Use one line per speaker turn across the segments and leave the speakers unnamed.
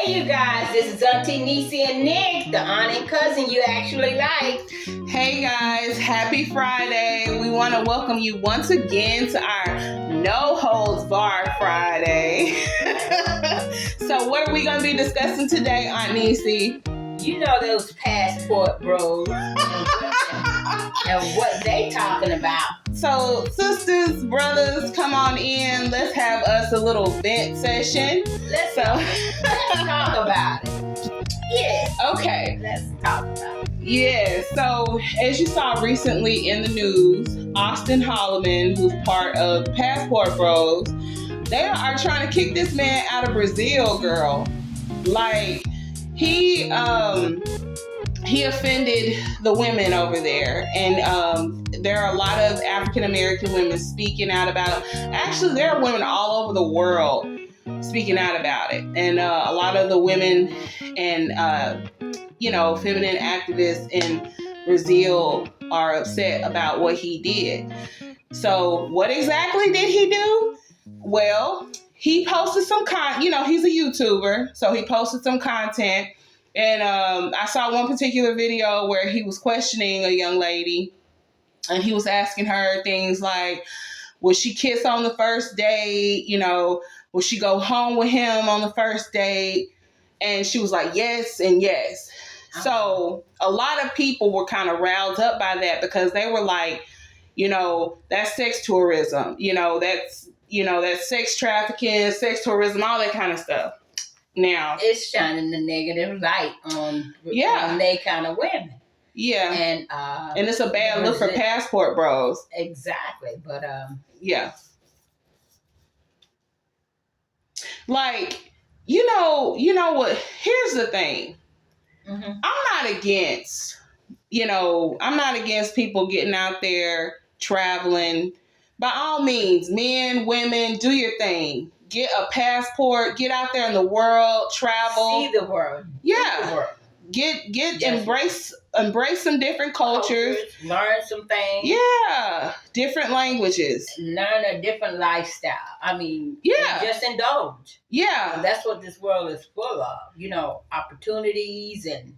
Hey, you guys, this is Auntie Nisi and Nick, the aunt and cousin you actually like.
Hey guys, happy Friday. We want to welcome you once again to our No Holds Barred Friday. So what are we going to be discussing today, Aunt Nisi?
You know those passport bros and what they talking about.
So sisters, brothers, come on in. Let's have us a little vent session.
Let's talk about it. Yeah.
Okay.
Let's talk about it.
Yeah, so as you saw recently in the news, Auston Holloman, who's part of the Passport Bros, they are trying to kick this man out of Brazil, girl. Like, he offended the women over there, and there are a lot of African American women speaking out about it. Actually, there are women all over the world speaking out about it, and a lot of the women and feminine activists in Brazil are upset about what he did. So what exactly did he do? Well, he posted some he's a YouTuber, so he posted some content. And I saw one particular video where he was questioning a young lady, and he was asking her things like, will she kiss on the first date? Will she go home with him on the first date? And she was like, yes and yes. So a lot of people were kind of riled up by that because they were like, that's sex tourism. That's sex trafficking, sex tourism, all that kind of stuff. Now
it's shining the negative light on they kind of women.
Yeah. And it's a bad look for Passport Bros.
Exactly. But
yeah. Like, you know what? Here's the thing. Mm-hmm. I'm not against people getting out there traveling. By all means, men, women, do your thing. Get a passport. Get out there in the world. Travel.
See the world.
Yeah.
The world.
Embrace some different cultures.
Learn some things.
Yeah. Different languages.
Learn a different lifestyle. Just indulge.
Yeah.
And that's what this world is full of. Opportunities and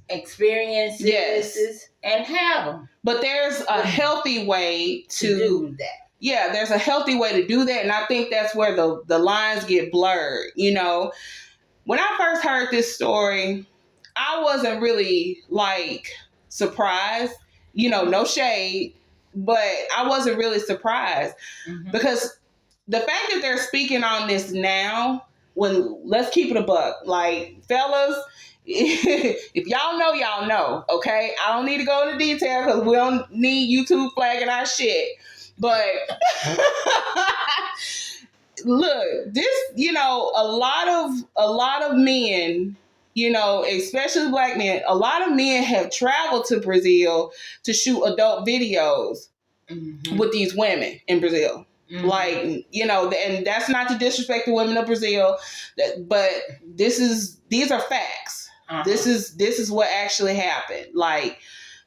experiences.
Yes.
And have them.
But there's a healthy way to
do that.
Yeah, there's a healthy way to do that. And I think that's where the lines get blurred. When I first heard this story, I wasn't really surprised, no shade, but I wasn't really surprised because the fact that they're speaking on this now, let's keep it a buck, fellas, if y'all know, okay? I don't need to go into detail because we don't need YouTube flagging our shit. But look, this, a lot of men, especially black men, a lot of men have traveled to Brazil to shoot adult videos with these women in Brazil. Mm-hmm. And that's not to disrespect the women of Brazil, but these are facts. Uh-huh. This is what actually happened.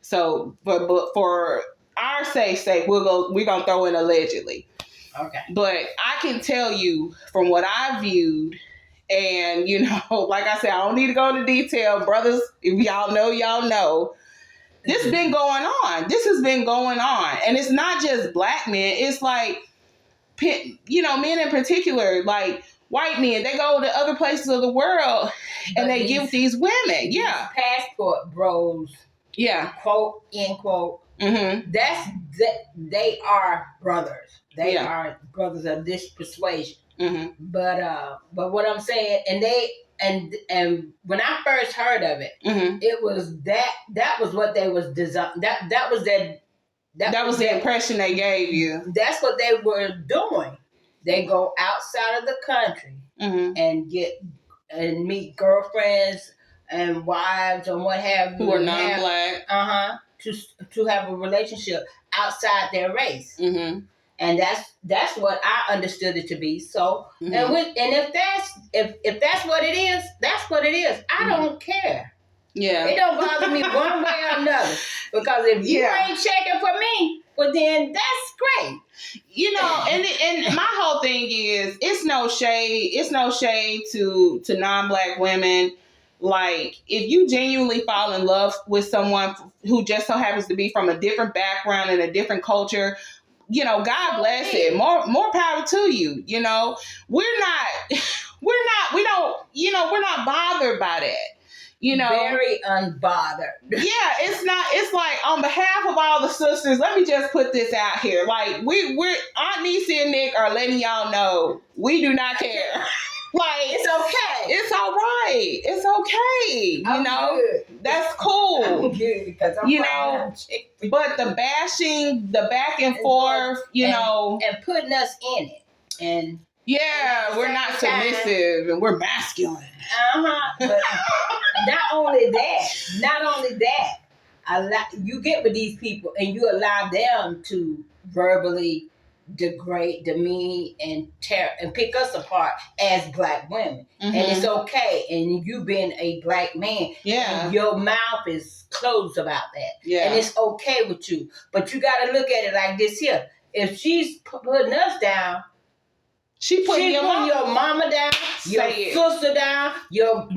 So, but for our safe sake, we're gonna throw in allegedly.
Okay.
But I can tell you from what I viewed, and like I said, I don't need to go into detail, brothers. If y'all know, this has been going on. This has been going on, and it's not just black men. It's men in particular, white men. They go to other places of the world, and they give these women,
passport bros, quote end quote. Mm-hmm. They are brothers. They are brothers of this persuasion. Mm-hmm. But what I'm saying, and when I first heard of it, it was that was what they was designed. That was the impression they gave you. That's what they were doing. They go outside of the country and meet girlfriends and wives and what have you
who are non-black.
To have a relationship outside their race. Mm-hmm. And that's what I understood it to be. So, and if that's what it is, that's what it is. I don't care. Yeah, it don't bother me one way or another, because if you ain't checking for me, well then that's great.
You know, and my whole thing is it's no shade to non-black women. Like, if you genuinely fall in love with someone who just so happens to be from a different background and a different culture, you know, God bless it. More power to you. You know, we're not bothered by that. You know,
very unbothered.
Yeah, it's like, on behalf of all the sisters, let me just put this out here. Like, we're Aunt Niecy and Nick are letting y'all know we do not care. Like,
it's okay.
It's all right. It's okay. You know,
good.
That's cool.
I'm good because I'm,
you know, but the bashing, the back and forth, you know,
and putting us in it, and
yeah, we're not submissive and we're masculine.
But not only that, you get with these people and you allow them to verbally degrade, demean, and tear and pick us apart as black women. And it's okay. And you being a black man, and your mouth is closed about that. And it's okay with you. But you got to look at it like this here. If she's putting us down, She putting your mama down, your sister down, your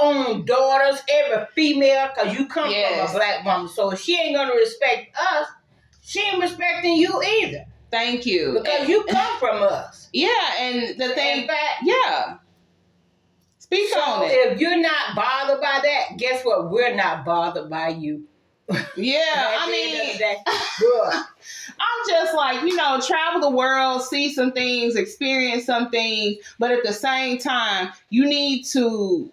own daughters, every female, because you come from a black woman. So if she ain't going to respect us, she ain't respecting you either.
Thank you.
Because you come from us.
Yeah, and the thing, Speak on it.
If you're not bothered by that, guess what? We're not bothered by you.
Yeah, I mean, I'm just like, you know, travel the world, see some things, experience some things, but at the same time, you need to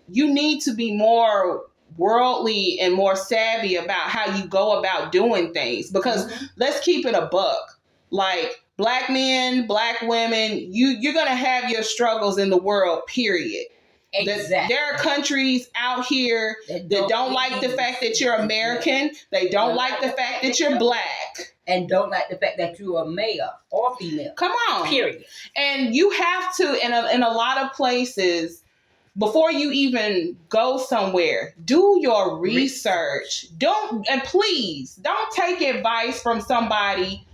be more worldly and more savvy about how you go about doing things. Because let's keep it a buck. Like, black men, black women, you're gonna have your struggles in the world, period.
Exactly.
There are countries out here that don't like the fact that you're American. They don't like the fact that you're black.
And don't like the fact that you're a male or female.
Come on.
Period.
And you have to, in a lot of places, before you even go somewhere, do your research. Please don't take advice from somebody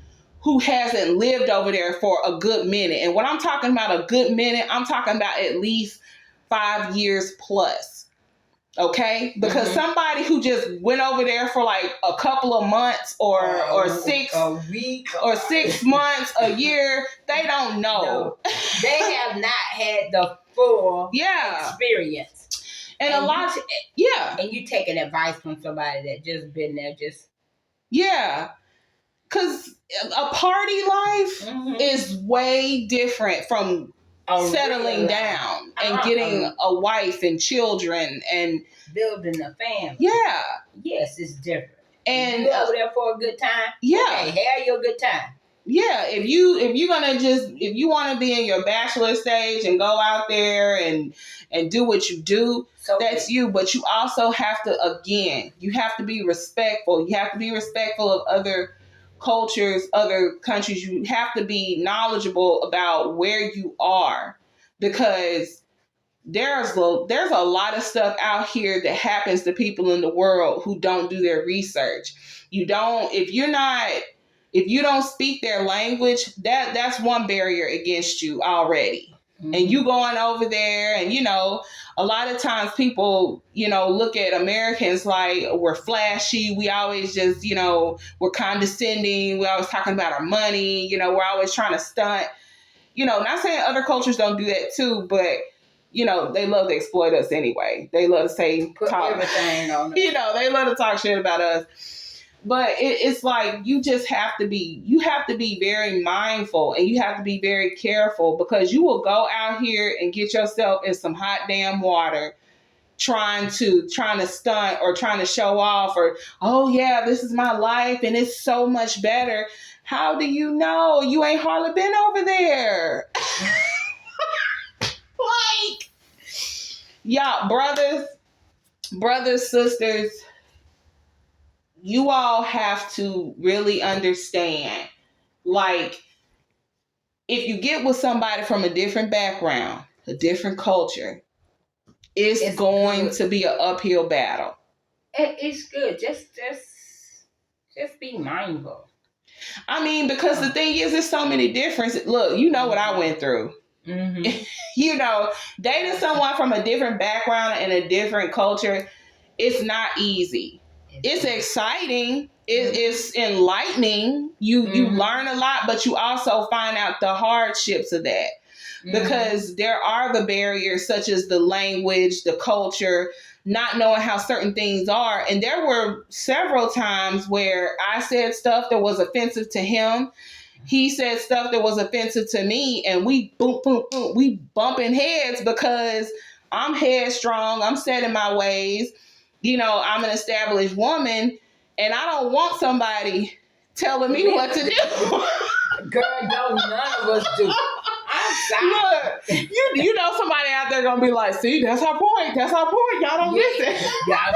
who hasn't lived over there for a good minute. And when I'm talking about a good minute, I'm talking about at least 5 years plus. Okay? Because somebody who just went over there for like a couple of months or
a week
or 6 months, a year, they don't know.
No, they have not had the full experience.
And a lot
and you taking advice from somebody that just been there
because a party life is way different from settling down and getting a wife and children and
building a family.
Yeah.
Yes, it's different.
And
you go over there for a good time.
Yeah.
Okay, have your good time.
Yeah, if you want to be in your bachelor stage and go out there and do what you do, that's you. But you also have to, you have to be respectful. You have to be respectful of other cultures, other countries. You have to be knowledgeable about where you are, because there's a lot of stuff out here that happens to people in the world who don't do their research. If you don't speak their language, that's one barrier against you already. And you going over there and, a lot of times people, look at Americans like we're flashy. We always just, we're condescending. We're always talking about our money. We're always trying to stunt. Not saying other cultures don't do that too, but, they love to exploit us anyway. They love to talk
everything on it.
They love to talk shit about us. But it's like you have to be very mindful and you have to be very careful, because you will go out here and get yourself in some hot damn water trying to stunt or trying to show off or, oh yeah, this is my life and it's so much better. How do you know? You ain't hardly been over there. Like, y'all, brothers, sisters, you all have to really understand, like, if you get with somebody from a different background, a different culture, it's going to be an uphill battle.
It's good. Just be mindful.
I mean, because the thing is, there's so many differences. Look, you know what I went through. Mm-hmm. You know, dating someone from a different background and a different culture, it's not easy. It's exciting. It's enlightening. You learn a lot, but you also find out the hardships of that. Because there are the barriers such as the language, the culture, not knowing how certain things are. And there were several times where I said stuff that was offensive to him. He said stuff that was offensive to me, and we we bumping heads because I'm headstrong. I'm set in my ways. You know, I'm an established woman, and I don't want somebody telling me what to do.
Girl, don't none of us do.
Look, you know somebody out there gonna be like, see, that's our point. That's our point. Y'all don't listen.
Y'all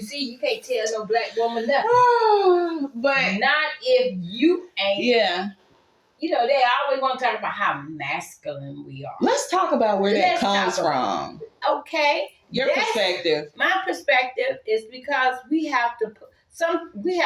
see, you can't tell no black woman nothing.
But
not if you ain't.
Yeah.
You know, they always want to talk about how masculine we are.
Let's talk about where that comes from.
Okay.
Your perspective.
My perspective is because we have to put we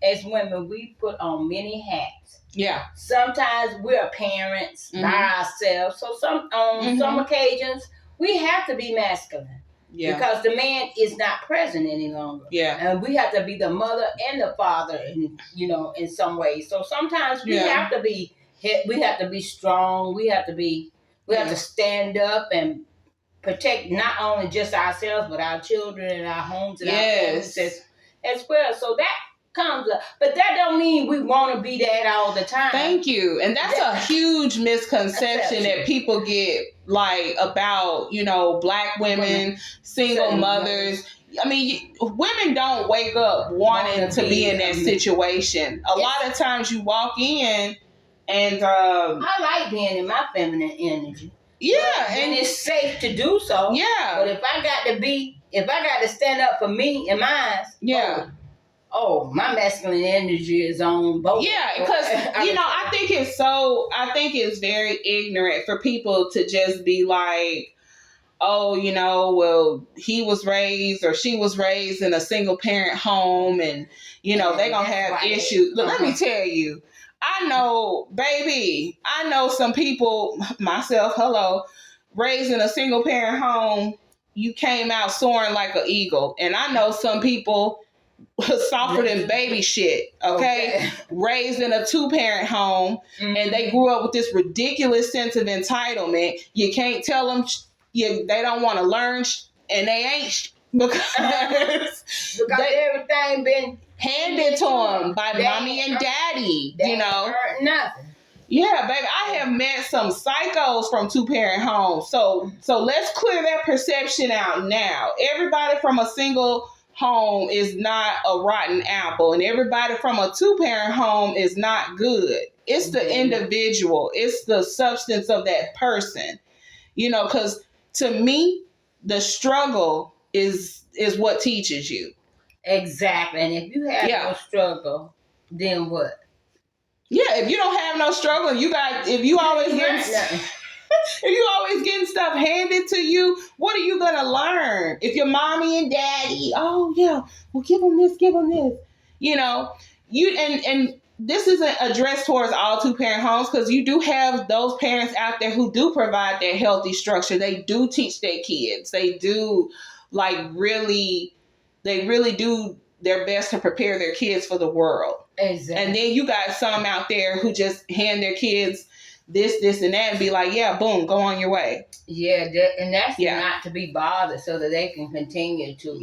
as women, we put on many hats.
Yeah.
Sometimes we're parents by ourselves. So some occasions we have to be masculine. Yeah. Because the man is not present any longer. Yeah. And we have to be the mother and the father in some ways. So sometimes we have to be strong. We have to stand up and protect not only just ourselves but our children and our homes and our families as well. So that comes up, but that don't mean we want to be that all the time.
Thank you. And that's a huge misconception that people get, like, about, black women, single mothers. I mean, women don't wake up wanting to be in that situation. A lot of times you walk in and
I like being in my feminine energy. Yeah, and it's safe to do so. Yeah. But if I got to stand up for me and mine, my masculine energy is on both. Yeah, because I think it's very ignorant for people to just be like, oh, well, he was raised or she was raised in a single parent home, and they gonna have issues. Look, let me tell you, I know some people, myself, raised in a single parent home. You came out soaring like an eagle, and I know some people softer than baby shit, okay? Raised in a 2-parent home, and they grew up with this ridiculous sense of entitlement. You can't tell them they don't want to learn, and they ain't because everything been
handed to them by mommy and daddy,
nothing.
Yeah, baby, I have met some psychos from 2-parent homes. So let's clear that perception out now. Everybody from a single home is not a rotten apple, and everybody from a 2-parent home is not good. It's the individual. It's the substance of that person. Because to me, the struggle is what teaches you.
Exactly. And if you have no struggle, then what?
Yeah, if you don't have no struggle, if you always getting stuff handed to you, what are you gonna learn? If your mommy and daddy, give them this. And this isn't addressed towards all 2-parent homes, because you do have those parents out there who do provide that healthy structure. They do teach their kids. They do they really do their best to prepare their kids for the world. Exactly. And then you got some out there who just hand their kids this, and that, and be like, yeah, boom, go on your way.
Yeah, and that's not to be bothered, so that they can continue to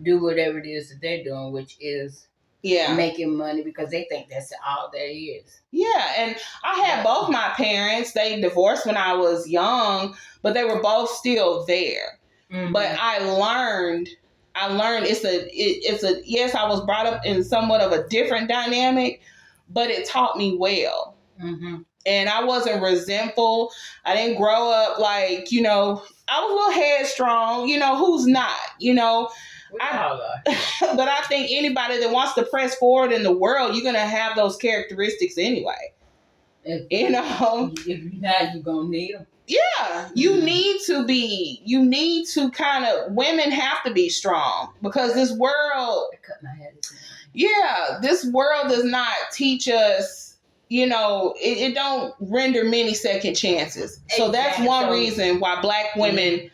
do whatever it is that they're doing, which is making money, because they think that's all there is. Yeah, and I had both my parents. They divorced when I was young, but they were both still there. Mm-hmm. But I learned yes, I was brought up in somewhat of a different dynamic, but it taught me well. Mm-hmm. And I wasn't resentful. I didn't grow up like, I was a little headstrong, who's not, but I think anybody that wants to press forward in the world, you're going to have those characteristics anyway. If you're not, you're going to need them.
Yeah, you need to women have to be strong, because this world, Yeah, this world does not teach us, it don't render many second chances. So that's one reason why Black women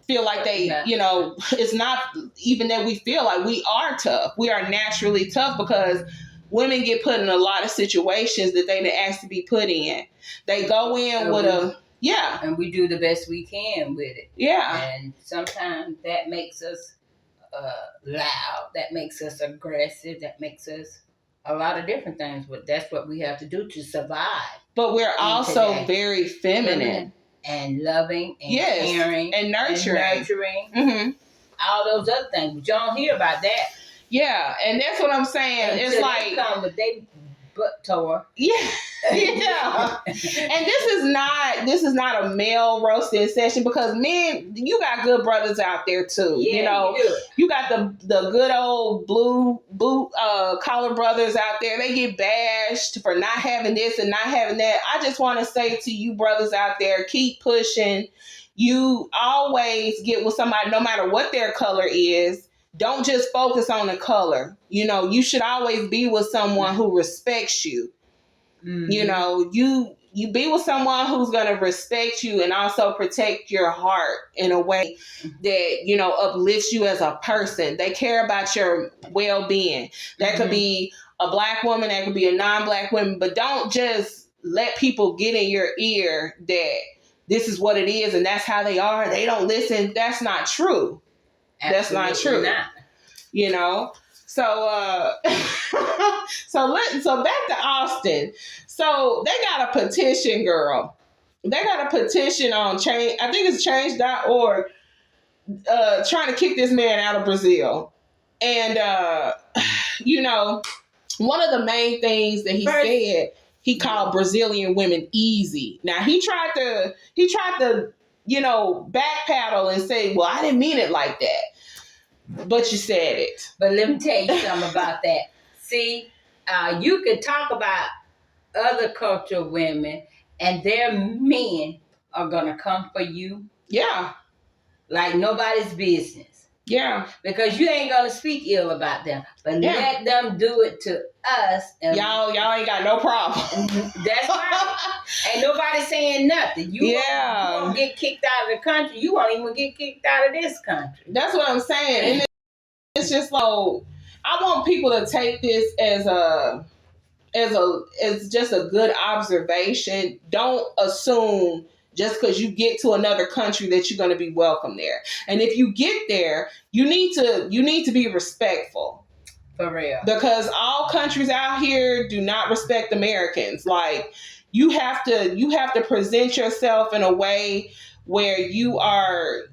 feel like they, it's not even that we feel like we are tough. We are naturally tough because women get put in a lot of situations that they didn't ask to be put in. They go in
and we do the best we can with it.
Yeah.
And sometimes that makes us loud, that makes us aggressive, that makes us a lot of different things, but that's what we have to do to survive.
But we're also very feminine
and loving and caring
and nurturing.
Mm-hmm. All those other things, but you don't hear about that.
Yeah, and that's what I'm saying. It's like
they come with they butt tore.
Yeah. Yeah. And this is not a male roasting session, because men, you got good brothers out there too.
Yeah,
you got the good old blue collar brothers out there. They get bashed for not having this and not having that. I just want to say to you brothers out there, keep pushing. You always get with somebody, no matter what their color is. Don't just focus on the color. You should always be with someone who respects you. Mm-hmm. You be with someone who's going to respect you and also protect your heart in a way that, uplifts you as a person. They care about your well-being. That could be a Black woman, that could be a non-Black woman, but don't just let people get in your ear that this is what it is and that's how they are. They don't listen. That's not true. Absolutely. That's not true. Not. So so back to Auston. So they got a petition, girl. They got a petition on change. I think it's change.org, trying to kick this man out of Brazil. And one of the main things that he said, he called Brazilian women easy. Now he tried to backpedal and say, well, I didn't mean it like that. But you said it.
But let me tell you something about that. See, you can talk about other cultural women and their men are going to come for you.
Yeah.
Like nobody's business.
Yeah.
Because you ain't going to speak ill about them. But let them do it to us. And
y'all ain't got no problem.
That's right. Ain't nobody saying nothing. You won't get kicked out of the country. You won't even get kicked out of this country.
That's what I'm saying. And it's just like, I want people to take this as just a good observation. Don't assume just because you get to another country that you're going to be welcome there. And if you get there, you need to be respectful.
For real.
Because all countries out here do not respect Americans. Like, you have to present yourself in a way where you have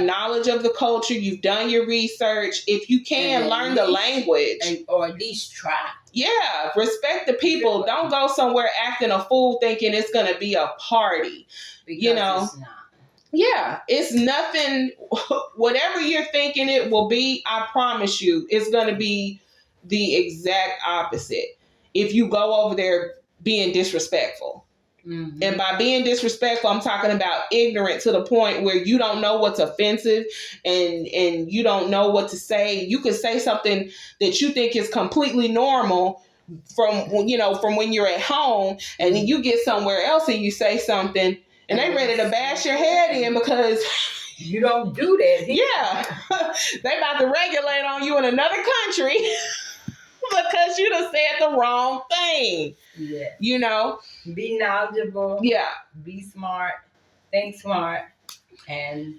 knowledge of the culture, you've done your research. If you can, learn the language.
Or at least try.
Yeah, respect the people. Don't go somewhere acting a fool thinking it's going to be a party.
Because it's not.
Yeah, it's nothing. Whatever you're thinking it will be, I promise you, it's going to be the exact opposite. If you go over there being disrespectful. Mm-hmm. And by being disrespectful, I'm talking about ignorant to the point where you don't know what's offensive and you don't know what to say. You could say something that you think is completely normal from when you're at home, and then you get somewhere else and you say something and they ready to bash your head in because
you don't do that.
Yeah. They about to regulate on you in another country because you done said the wrong thing.
Yeah. Be knowledgeable.
Yeah.
Be smart. Think smart. And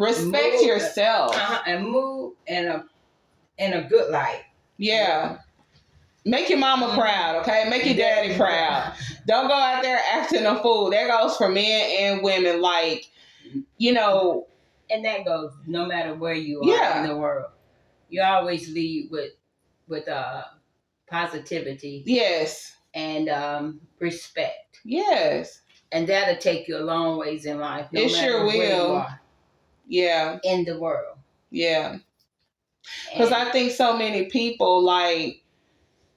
respect yourself.
And move in a good light.
Yeah. Make your mama proud, okay? Make your daddy proud. Don't go out there acting a fool. That goes for men and women. Like,
And that goes no matter where you are in the world. You always lead with positivity.
Yes.
And respect.
Yes.
And that'll take you a long ways in life.
No, it sure will. Where you are. Yeah.
In the world.
Yeah. Because I think so many people, like,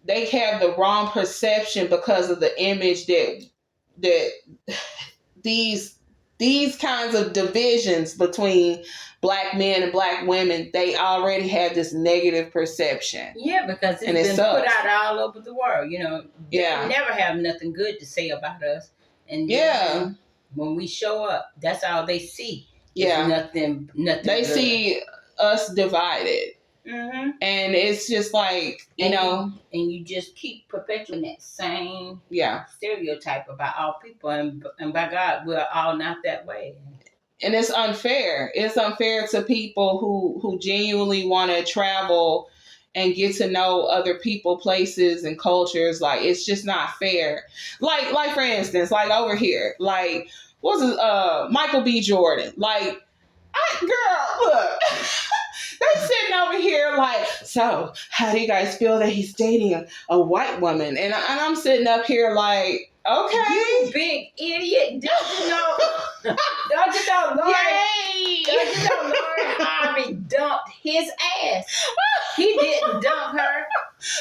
they have the wrong perception because of the image that these these kinds of divisions between black men and black women, they already have this negative perception.
Yeah, because it's been put out all over the world. They never have nothing good to say about us. And when we show up, that's all they see.
Yeah,
nothing. They
good. See us divided. Mm-hmm. And it's just like,
and you just keep perpetuating that same stereotype about all people, and by God, we're all not that way.
And it's unfair. It's unfair to people who genuinely want to travel and get to know other people, places, and cultures. Like, it's just not fair. Like for instance, like over here, like what's it, Michael B. Jordan. Like, girl, look. They sitting over here like, so how do you guys feel that he's dating a white woman? And I'm sitting up here like, okay.
You big idiot. Don't you know Lord Harvey dumped his ass. He didn't dump her.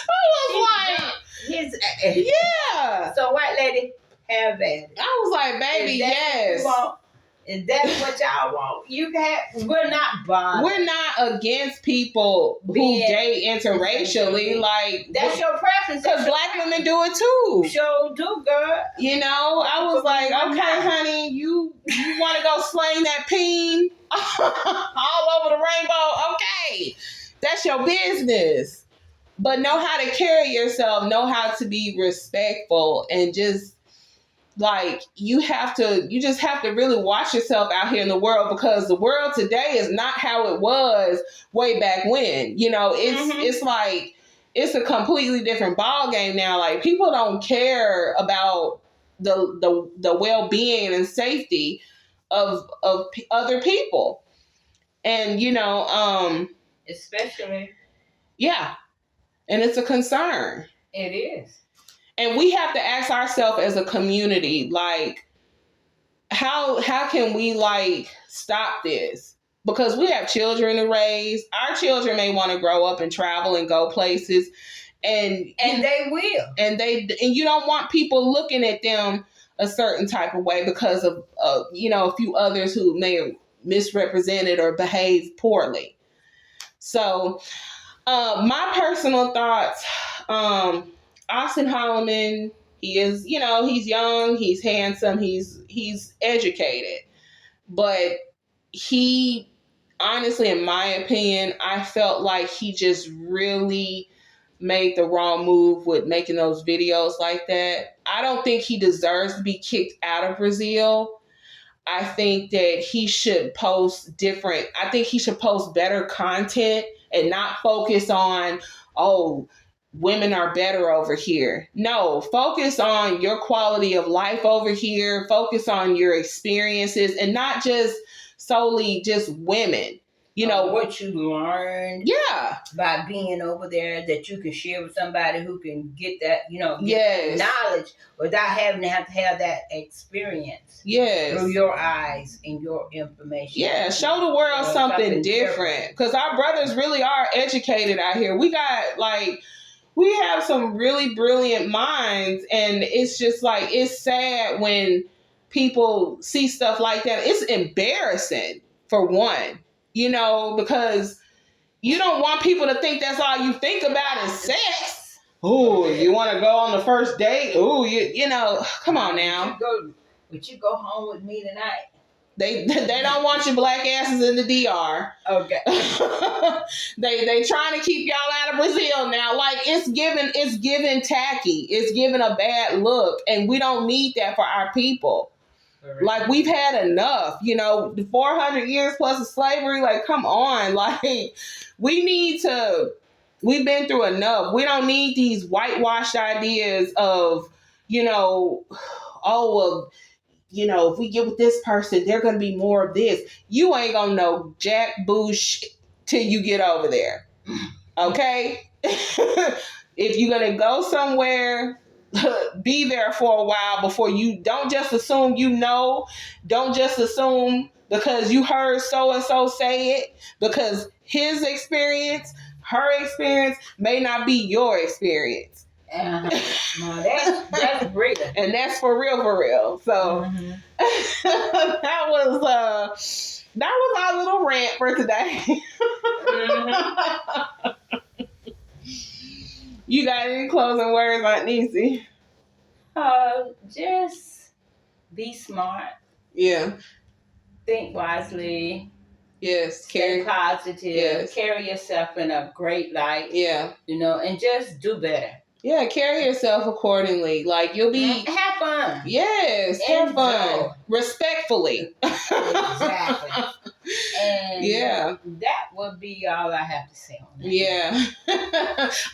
I was like,
his ass. Yeah. So white lady, have at it.
I was like, baby, yes.
And that's what y'all want. We're not bothered.
We're not against people who date interracially. Like,
that's your preference.
Because black women do it too.
Sure do, girl.
I was like, okay, honey, you want to go sling that peen all over the rainbow? Okay, that's your business. But know how to carry yourself. Know how to be respectful, and just. Like, you just have to really watch yourself out here in the world, because the world today is not how it was way back when. It's like, it's a completely different ball game now. Like, people don't care about the well-being and safety of other people. And,
especially.
Yeah. And it's a concern.
It is.
And we have to ask ourselves as a community, like, how can we, like, stop this? Because we have children to raise. Our children may want to grow up and travel and go places. And
they will.
And you don't want people looking at them a certain type of way because of, a few others who may have misrepresented or behaved poorly. So, my personal thoughts, Auston Holloman, he is, he's young, he's handsome, he's educated. But he, honestly, in my opinion, I felt like he just really made the wrong move with making those videos like that. I don't think he deserves to be kicked out of Brazil. I think that he should post better content and not focus on, women are better over here. No, focus on your quality of life over here. Focus on your experiences, and not just solely just women.
What you learned by being over there, that you can share with somebody who can get that, get knowledge without having to have that experience through your eyes and your information.
Yeah, show the world something different. Because our brothers really are educated out here. We have some really brilliant minds, and it's just like, it's sad when people see stuff like that. It's embarrassing, for one, because you don't want people to think that's all you think about is sex. Ooh, you want to go on the first date? Ooh, come on now.
Would you go home with me tonight?
They don't want your black asses in the DR.
Okay.
they trying to keep y'all out of Brazil now. Like, it's given tacky. It's given a bad look, and we don't need that for our people. Right. Like, we've had enough. 400 years plus of slavery. Like, come on. Like, we've been through enough. We don't need these whitewashed ideas of, if we get with this person, they're going to be more of this. You ain't going to know jack boosh till you get over there. Okay? If you're going to go somewhere, be there for a while before you. Don't just assume Don't just assume because you heard so-and-so say it, because his experience, her experience may not be your experience.
No, that's real.
And that's for real. So that was our little rant for today. Mm-hmm. You got any closing words, Aunt Niecy?
Just be smart.
Yeah.
Think wisely.
Yes.
Stay positive. Yes. Carry yourself in a great light.
Yeah.
And just do better.
Yeah, carry yourself accordingly. Like, you'll be...
Have fun.
Yes, have fun. Respectfully.
Exactly. And
yeah.
That would be all I have to say on that.
Yeah.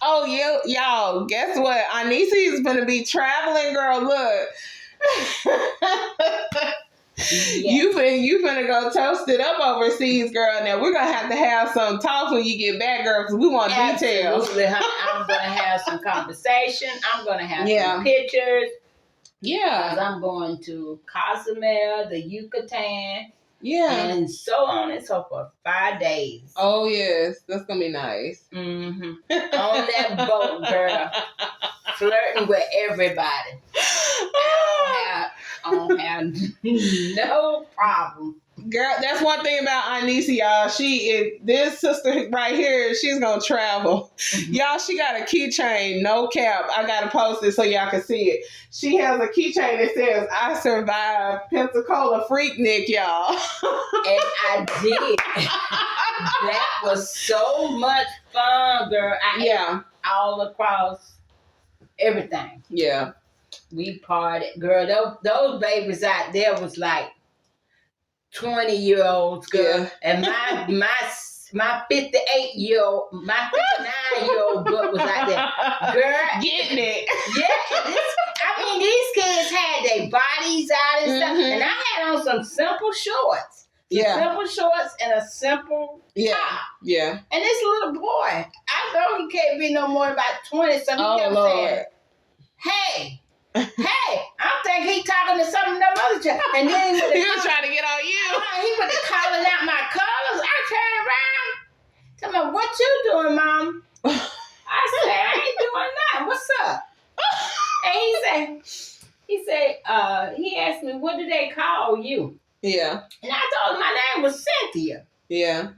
Oh, y'all, guess what? Anisi is going to be traveling, girl. Look. Yes. You finna go toast it up overseas, girl. Now we're gonna have some talks when you get back, girl, because we want details.
Absolutely. I'm gonna have some conversation. I'm gonna have some pictures.
Yeah.
Because I'm going to Cozumel, the Yucatan.
Yeah.
And so on and so forth. 5 days.
Oh yes, that's gonna be nice.
Mm-hmm. On that boat, girl. Flirting with everybody. I don't have no problem.
Girl, that's one thing about Anisi, y'all. This sister right here, she's gonna travel. Mm-hmm. Y'all, she got a keychain, no cap. I gotta post it so y'all can see it. She has a keychain that says, "I survived Pensacola Freaknik," y'all.
And I did. That was so much fun, girl. I ate all across everything.
Yeah.
We partied. Girl, those babies out there was like 20-year-olds, girl. Yeah. And my 58-year-old, my 59-year-old butt was out there. Girl.
Getting it.
Yeah. These kids had their bodies out and stuff. And I had on some simple shorts. Simple shorts and a simple top.
Yeah.
And this little boy, I know he can't be no more than about 20, so he kept saying, hey, I'm thinking he talking to some of them other children. And then he
was trying to get on you.
He was calling out my colors. I turned around. Tell me, what you doing, Mom? I said, I ain't doing nothing. What's up? And he asked me, what do they call you?
Yeah.
And I told him my name was Cynthia.
Yeah.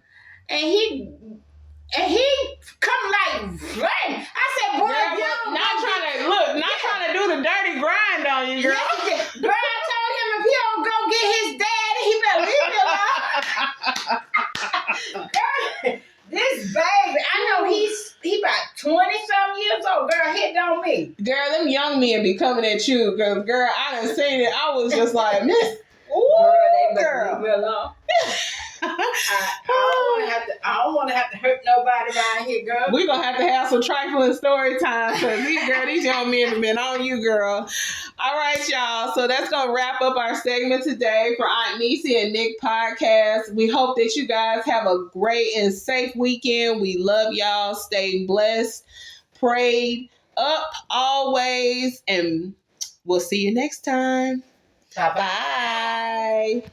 And he come like running. I said, boy,
girl, not trying to do the dirty grind on you, girl.
Yes, girl, I told him if he don't go get his daddy, he better leave me alone. Girl, this baby, I know he about 20-some years old. Girl, hit on me.
Girl, them young men be coming at you. Because, girl, I done seen it. I was just like, Miss.
Ooh, girl, they leave me alone. I don't want to have to hurt nobody around here, girl.
We're going to have some trifling story time. Because these young men have been on you, girl. All right, y'all. So that's going to wrap up our segment today for Aunt Niecy and Nick Podcast. We hope that you guys have a great and safe weekend. We love y'all. Stay blessed. Prayed up always. And we'll see you next time.
Bye-bye.
Bye.